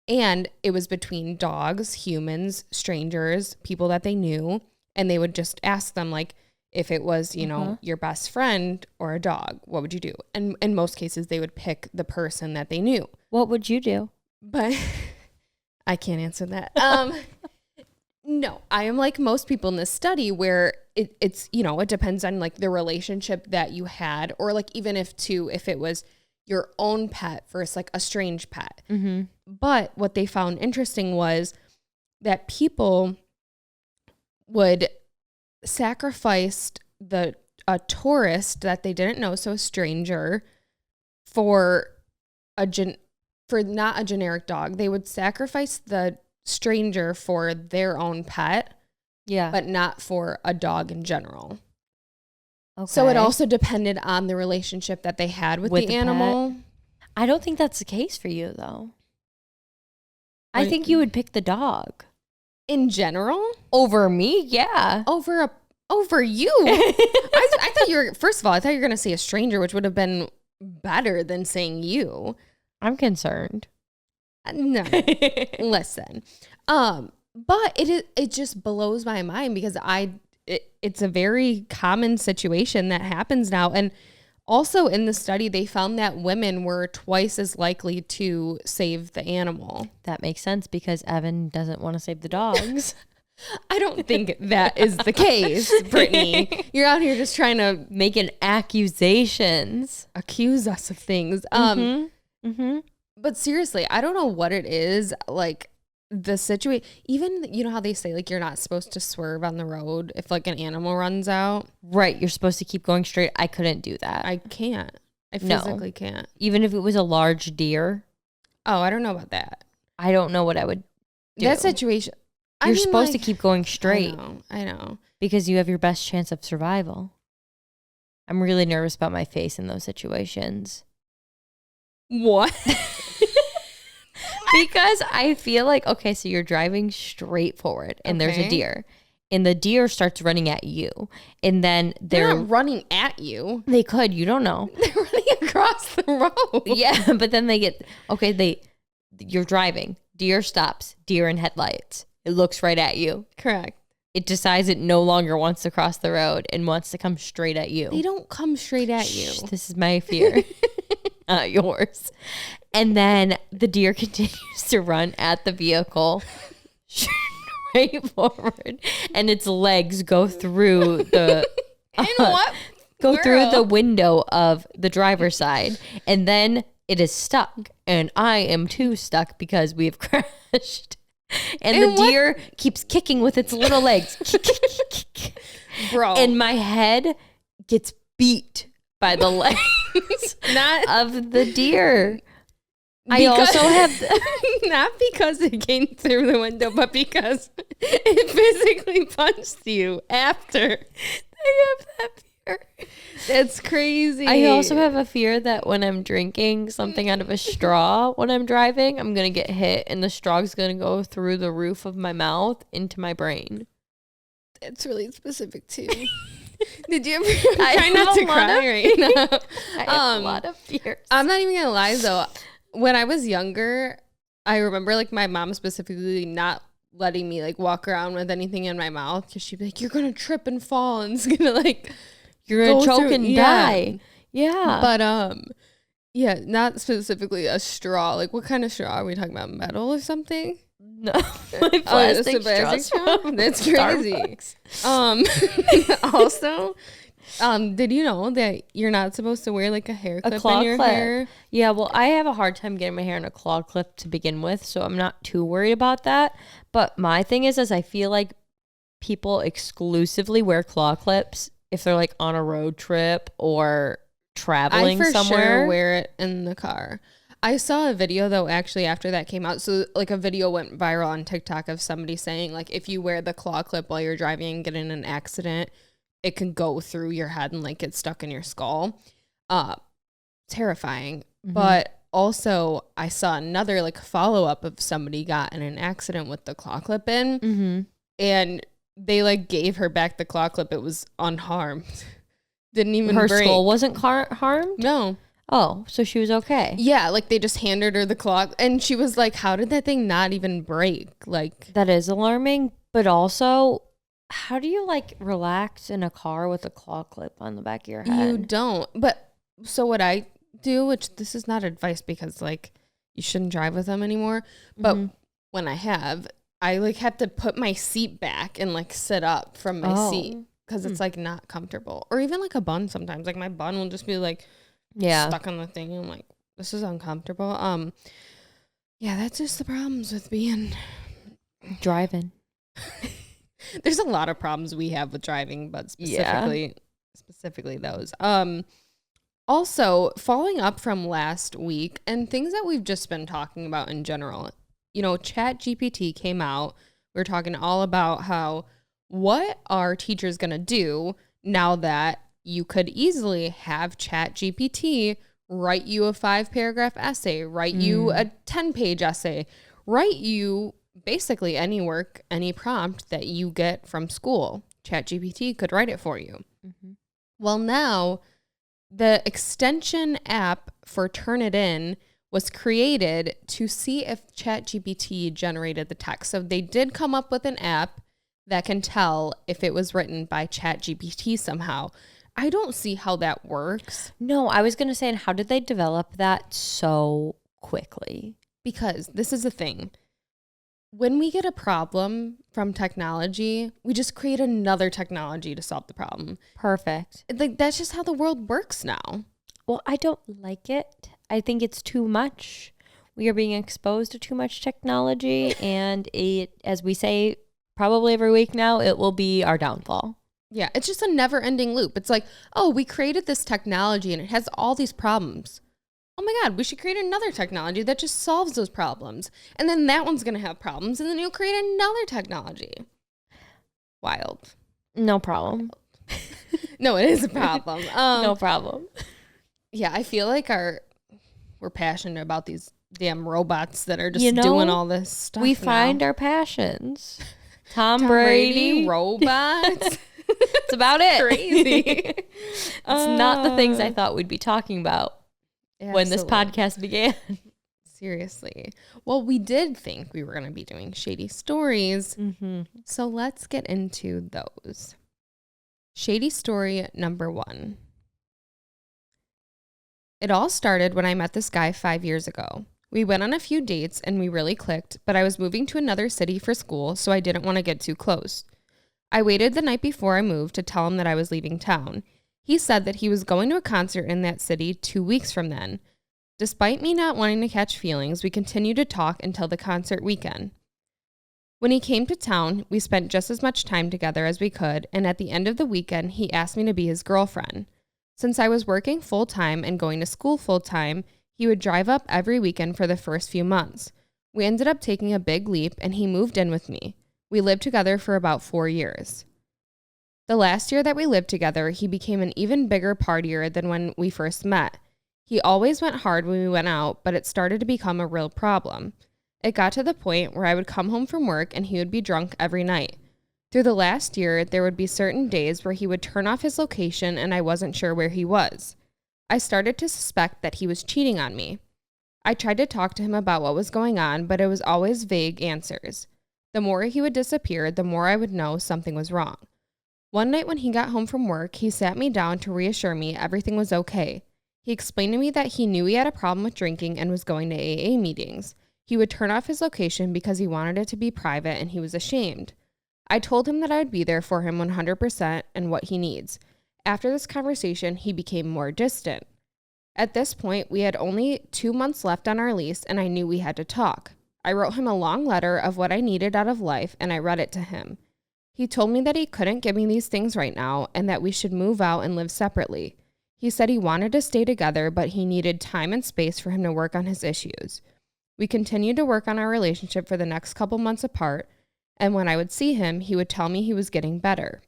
And it was between dogs, humans, strangers, people that they knew. And they would just ask them, like, if it was, you know, your best friend or a dog, what would you do? And in most cases, they would pick the person that they knew. What would you do? But I can't answer that. No, I am like most people in this study where it's, you know, it depends on like the relationship that you had, or like even if it was your own pet versus like a strange pet. Mm-hmm. But what they found interesting was that people would sacrifice a tourist that they didn't know, so a stranger, for not a generic dog. They would sacrifice the stranger for their own pet, but not for a dog in general. Okay. So it also depended on the relationship that they had with the animal. Pet. I don't think that's the case for you, though. I think you would pick the dog. In general? Over me? Yeah. Over you? I thought you were, first of all, I thought you were going to say a stranger, which would have been better than saying you. I'm concerned. No. Listen. But it just blows my mind because it's a very common situation that happens now. And also in the study, they found that women were twice as likely to save the animal. That makes sense because Evan doesn't want to save the dogs. I don't think that is the case, Brittany. You're out here just trying to making accusations, accuse us of things. But seriously, I don't know what it is. Like the situation, even, you know how they say like you're not supposed to swerve on the road if like an animal runs out. Right. You're supposed to keep going straight. I couldn't do that. I can't. I physically can't. Even if it was a large deer. Oh, I don't know about that. I don't know what I would do. That situation. You're supposed to keep going straight. I know. Because you have your best chance of survival. I'm really nervous about my face in those situations. What? Because I feel like, okay, so you're driving straight forward and there's a deer. And the deer starts running at you. And then they're not running at you. They could. You don't know. They're running across the road. Yeah, but then they get, you're driving. Deer stops. Deer in headlights. It looks right at you. Correct. It decides it no longer wants to cross the road and wants to come straight at you. They don't come straight at you. This is my fear. Not yours. And then the deer continues to run at the vehicle straight forward. And its legs go through the... through the window of the driver's side. And then it is stuck. And I am too stuck because we have crashed. And the deer keeps kicking with its little legs. Bro. And my head gets beat by the legs of the deer. I also have... not because it came through the window, but because it physically punched you after. I have that fear. That's crazy. I also have a fear that when I'm drinking something out of a straw when I'm driving, I'm going to get hit and the straw's going to go through the roof of my mouth into my brain. That's really specific too. Did you ever try not to cry right now? I have a lot of fears. I'm not even going to lie though. When I was younger, I remember like my mom specifically not letting me like walk around with anything in my mouth because she'd be like, you're going to trip and fall and it's going to like... You're going to choke and die. Yeah. But, yeah, not specifically a straw. Like, what kind of straw are we talking about? Metal or something? No. Plastic straw. That's crazy. Also, did you know that you're not supposed to wear, like, a hair clip in your hair? Yeah, well, I have a hard time getting my hair in a claw clip to begin with, so I'm not too worried about that. But my thing is I feel like people exclusively wear claw clips if they're like on a road trip or traveling somewhere. I for sure wear it in the car. I saw a video though actually after that came out. So like a video went viral on TikTok of somebody saying like if you wear the claw clip while you're driving and get in an accident, it can go through your head and like get stuck in your skull. Terrifying. Mm-hmm. But also I saw another like follow-up of somebody got in an accident with the claw clip in. Mm-hmm. And they like gave her back the claw clip. It was unharmed. Didn't even break. Her skull wasn't harmed? No. Oh, so she was okay. Yeah, like they just handed her the claw and she was like, how did that thing not even break? Like that is alarming, but also how do you like relax in a car with a claw clip on the back of your head? You don't. But so what I do, which this is not advice because like you shouldn't drive with them anymore, but when I have, I like have to put my seat back and like sit up from my seat because it's like not comfortable. Or even like a bun sometimes. Like my bun will just be like stuck on the thing. And I'm like, this is uncomfortable. Yeah, that's just the problems with being driving. There's a lot of problems we have with driving, but specifically those. Also, following up from last week and things that we've just been talking about in general, Chat GPT came out. We were talking all about what are teachers going to do now that you could easily have Chat GPT write you a 5-paragraph essay, write you a 10-page essay, write you basically any work, any prompt that you get from school. Chat GPT could write it for you. Mm-hmm. Well, now the extension app for Turnitin was created to see if ChatGPT generated the text. So they did come up with an app that can tell if it was written by ChatGPT somehow. I don't see how that works. No, I was going to say, and how did they develop that so quickly? Because this is the thing. When we get a problem from technology, we just create another technology to solve the problem. Perfect. Like that's just how the world works now. Well, I don't like it. I think it's too much. We are being exposed to too much technology, and as we say probably every week now, it will be our downfall. Yeah, it's just a never-ending loop. It's like, oh, we created this technology and it has all these problems. Oh my God, we should create another technology that just solves those problems. And then that one's going to have problems, and then you'll create another technology. Wild. No problem. No, it is a problem. No problem. Yeah, I feel like we're passionate about these damn robots that are just doing all this stuff. We find our passions. Tom Brady, robots. It's about it. Crazy. It's not the things I thought we'd be talking about when this podcast began. Seriously. Well, we did think we were going to be doing shady stories. Mm-hmm. So let's get into those. Shady story number 1. It all started when I met this guy 5 years ago. We went on a few dates and we really clicked, but I was moving to another city for school, so I didn't want to get too close. I waited the night before I moved to tell him that I was leaving town. He said that he was going to a concert in that city 2 weeks from then. Despite me not wanting to catch feelings, we continued to talk until the concert weekend. When he came to town, we spent just as much time together as we could, and at the end of the weekend, he asked me to be his girlfriend. Since I was working full-time and going to school full-time, he would drive up every weekend for the first few months. We ended up taking a big leap, and he moved in with me. We lived together for about 4 years. The last year that we lived together, he became an even bigger partier than when we first met. He always went hard when we went out, but it started to become a real problem. It got to the point where I would come home from work and he would be drunk every night. Through the last year, there would be certain days where he would turn off his location and I wasn't sure where he was. I started to suspect that he was cheating on me. I tried to talk to him about what was going on, but it was always vague answers. The more he would disappear, the more I would know something was wrong. One night when he got home from work, he sat me down to reassure me everything was okay. He explained to me that he knew he had a problem with drinking and was going to AA meetings. He would turn off his location because he wanted it to be private and he was ashamed. I told him that I would be there for him 100% and what he needs. After this conversation, he became more distant. At this point, we had only 2 months left on our lease and I knew we had to talk. I wrote him a long letter of what I needed out of life and I read it to him. He told me that he couldn't give me these things right now and that we should move out and live separately. He said he wanted to stay together, but he needed time and space for him to work on his issues. We continued to work on our relationship for the next couple months apart, and when I would see him, he would tell me he was getting better.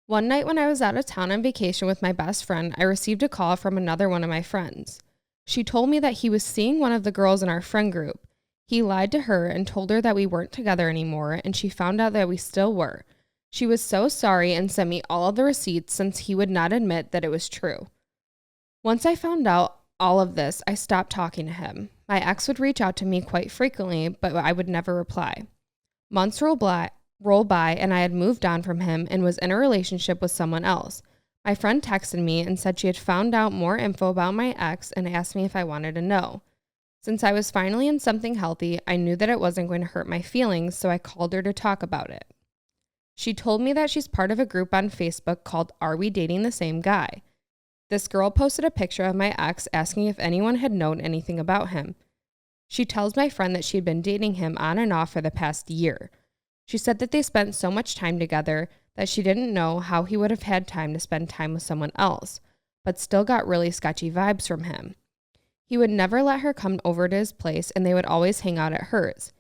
One night when I was out of town on vacation with my best friend, I received a call from another one of my friends. She told me that he was seeing one of the girls in our friend group. He lied to her and told her that we weren't together anymore, and she found out that we still were. She was so sorry and sent me all of the receipts since he would not admit that it was true. Once I found out all of this, I stopped talking to him. My ex would reach out to me quite frequently, but I would never reply. Months rolled by, and I had moved on from him and was in a relationship with someone else. My friend texted me and said she had found out more info about my ex and asked me if I wanted to know. Since I was finally in something healthy, I knew that it wasn't going to hurt my feelings, so I called her to talk about it. She told me that she's part of a group on Facebook called Are We Dating the Same Guy? This girl posted a picture of my ex asking if anyone had known anything about him. She tells my friend that she had been dating him on and off for the past year. She said that they spent so much time together that she didn't know how he would have had time to spend time with someone else, but still got really sketchy vibes from him. He would never let her come over to his place, and they would always hang out at hers.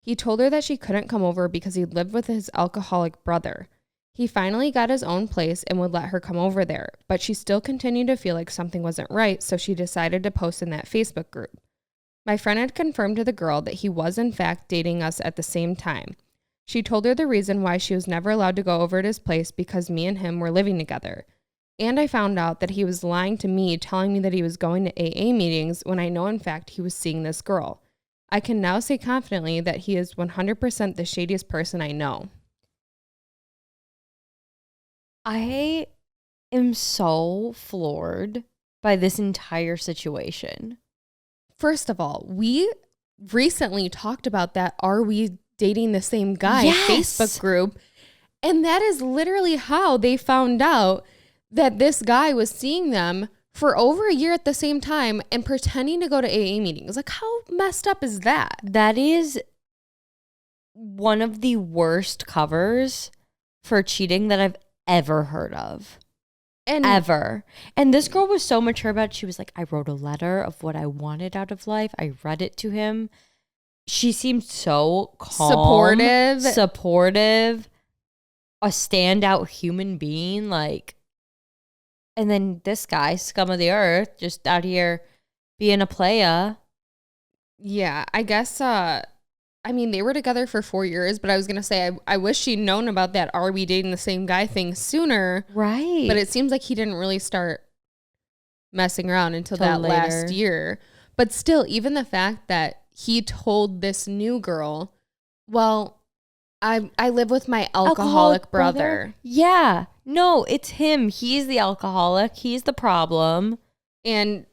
He told her that she couldn't come over because he lived with his alcoholic brother. He finally got his own place and would let her come over there, but she still continued to feel like something wasn't right, so she decided to post in that Facebook group. My friend had confirmed to the girl that he was in fact dating us at the same time. She told her the reason why she was never allowed to go over to his place because me and him were living together. And I found out that he was lying to me, telling me that he was going to AA meetings when I know in fact he was seeing this girl. I can now say confidently that he is 100% the shadiest person I know. I am so floored by this entire situation. First of all, we recently talked about that Are We Dating the Same Guy Facebook group. And that is literally how they found out that this guy was seeing them for over a year at the same time and pretending to go to AA meetings. Like, how messed up is that? That is one of the worst covers for cheating that I've ever heard of. Ever. And this girl was so mature about it. She was like, I wrote a letter of what I wanted out of life. I read it to him. She seemed so calm. Supportive. A standout human being. Like, and then this guy, scum of the earth, just out here being a playa. Yeah, I guess, I mean, they were together for 4 years, but I was going to say, I wish she'd known about that Are We Dating the Same Guy thing sooner. Right. But it seems like he didn't really start messing around until that later. Last year. But still, even the fact that he told this new girl, well, I live with my alcoholic brother. Yeah. No, it's him. He's the alcoholic. He's the problem. And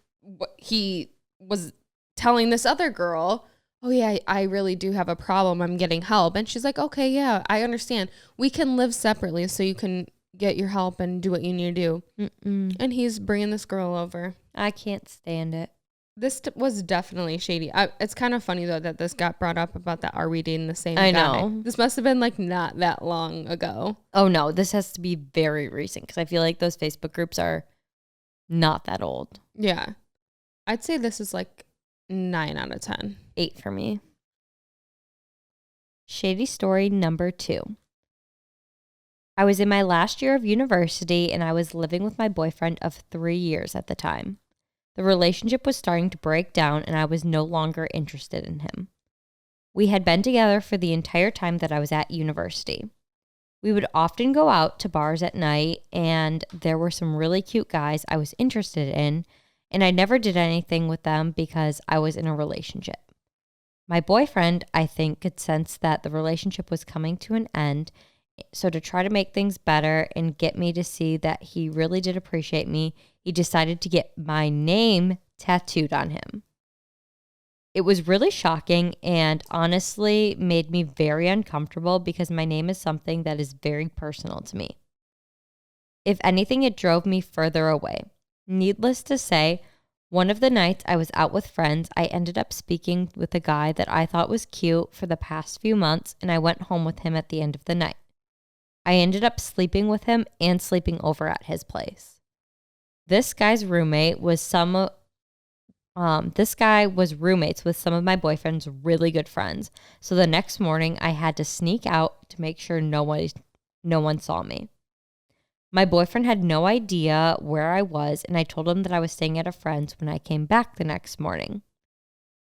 he was telling this other girl, oh yeah, I really do have a problem. I'm getting help. And she's like, okay, yeah, I understand. We can live separately so you can get your help and do what you need to do. Mm-mm. And he's bringing this girl over. I can't stand it. This was definitely shady. It's kind of funny, though, that this got brought up about that Are We Dating the Same Guy? I know. This must have been, like, not that long ago. Oh, no. This has to be very recent because I feel like those Facebook groups are not that old. Yeah. I'd say this is, like, 9 out of 10. 8 for me. Shady story number 2. I was in my last year of university and I was living with my boyfriend of 3 years at the time. The relationship was starting to break down and I was no longer interested in him. We had been together for the entire time that I was at university. We would often go out to bars at night and there were some really cute guys I was interested in, and I never did anything with them because I was in a relationship. My boyfriend, I think, could sense that the relationship was coming to an end, so to try to make things better and get me to see that he really did appreciate me, he decided to get my name tattooed on him. It was really shocking and honestly made me very uncomfortable because my name is something that is very personal to me. If anything, it drove me further away. Needless to say, one of the nights I was out with friends, I ended up speaking with a guy that I thought was cute for the past few months, and I went home with him at the end of the night. I ended up sleeping with him and sleeping over at his place. This guy's roommate was this guy was roommates with some of my boyfriend's really good friends. So the next morning I had to sneak out to make sure no one saw me. My boyfriend had no idea where I was, and I told him that I was staying at a friend's when I came back the next morning.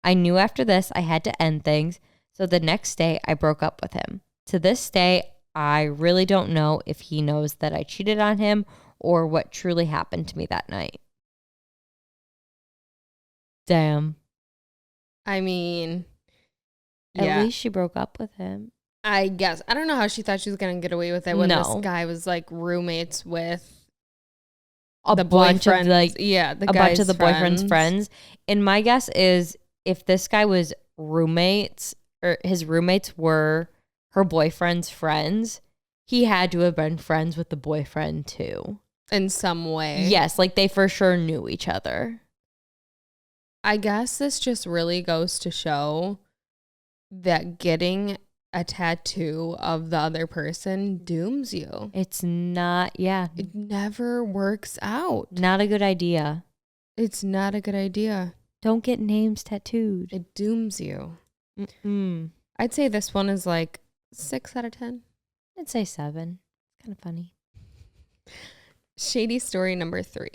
I knew after this I had to end things, so the next day I broke up with him. To this day, I really don't know if he knows that I cheated on him or what truly happened to me that night. Damn. I mean, at least she broke up with him. I guess. I don't know how she thought she was going to get away with it when this guy was like roommates with a bunch of the boyfriend's friends. And my guess is if this guy was roommates or his roommates were her boyfriend's friends, he had to have been friends with the boyfriend too. In some way. Yes, like they for sure knew each other. I guess this just really goes to show that getting a tattoo of the other person dooms you. It's not, It never works out. Not a good idea. It's not a good idea. Don't get names tattooed. It dooms you. Mm-mm. I'd say this one is like 6 out of 10. I'd say 7. Kind of funny. Shady story number 3.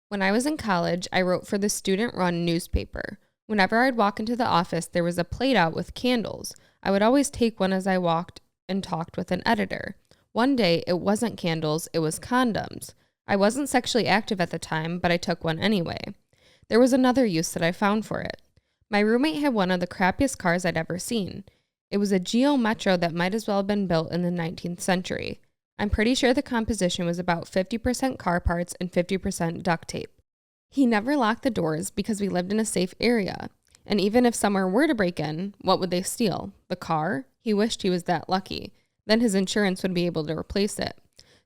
When I was in college, I wrote for the student-run newspaper. Whenever I'd walk into the office, there was a plate out with candles. I would always take one as I walked and talked with an editor. One day, it wasn't candles, it was condoms. I wasn't sexually active at the time, but I took one anyway. There was another use that I found for it. My roommate had one of the crappiest cars I'd ever seen. It was a Geo Metro that might as well have been built in the 19th century. I'm pretty sure the composition was about 50% car parts and 50% duct tape. He never locked the doors because we lived in a safe area. And even if someone were to break in, what would they steal? The car? He wished he was that lucky. Then his insurance would be able to replace it.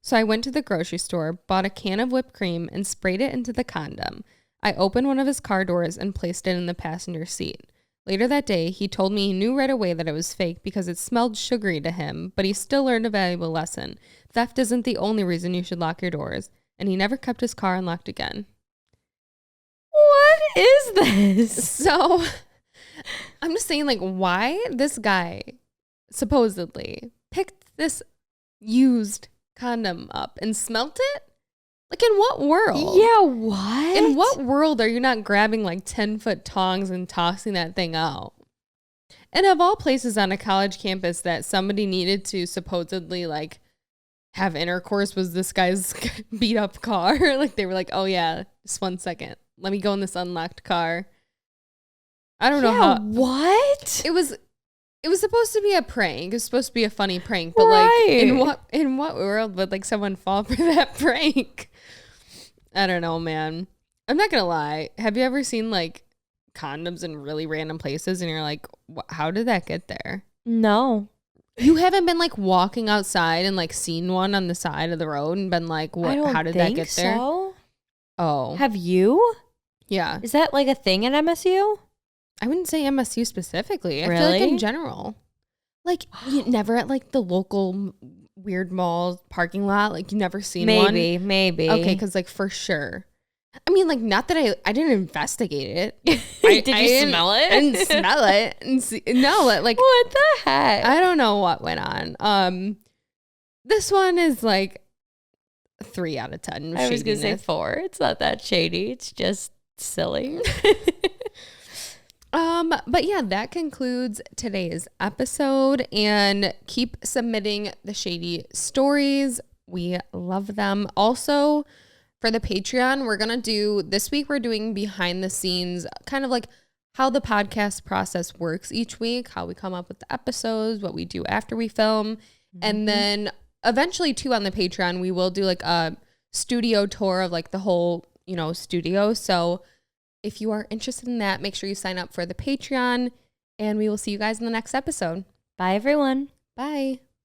So I went to the grocery store, bought a can of whipped cream, and sprayed it into the condom. I opened one of his car doors and placed it in the passenger seat. Later that day, he told me he knew right away that it was fake because it smelled sugary to him, but he still learned a valuable lesson. Theft isn't the only reason you should lock your doors, and he never kept his car unlocked again. What is this? So, I'm just saying, like, why this guy supposedly picked this used condom up and smelt it? Like, in what world? Yeah, what? In what world are you not grabbing like 10-foot tongs and tossing that thing out? And of all places on a college campus that somebody needed to supposedly like have intercourse was this guy's beat up car. Like they were like, oh yeah, just 1 second. Let me go in this unlocked car. I don't know how. What? It was supposed to be a prank. It was supposed to be a funny prank, but right. like in what world would like someone fall for that prank? I don't know, man. I'm not gonna lie. Have you ever seen like condoms in really random places and you're like, how did that get there? No. You haven't been like walking outside and like seen one on the side of the road and been like, what? How did that get there? So. Oh, Have you? Yeah. Is that like a thing at MSU? I wouldn't say MSU specifically. I feel Really? like in general. Like, you never at like the local weird mall parking lot. Like, you never seen one? Maybe. Okay, because like for sure. I mean, like, not that I didn't investigate it. Did you smell it? I didn't smell it. And no, like, what the heck? I don't know what went on. This one is like 3 out of 10. I was going to say 4. It's not that shady. It's just silly. But yeah, that concludes today's episode, and keep submitting the shady stories. We love them. Also, for the Patreon, we're going to do this week, we're doing behind the scenes, kind of like how the podcast process works each week, how we come up with the episodes, what we do after we film. Mm-hmm. And then eventually too on the Patreon, we will do like a studio tour of like the whole, studio. So if you are interested in that, make sure you sign up for the Patreon, and we will see you guys in the next episode. Bye, everyone. Bye.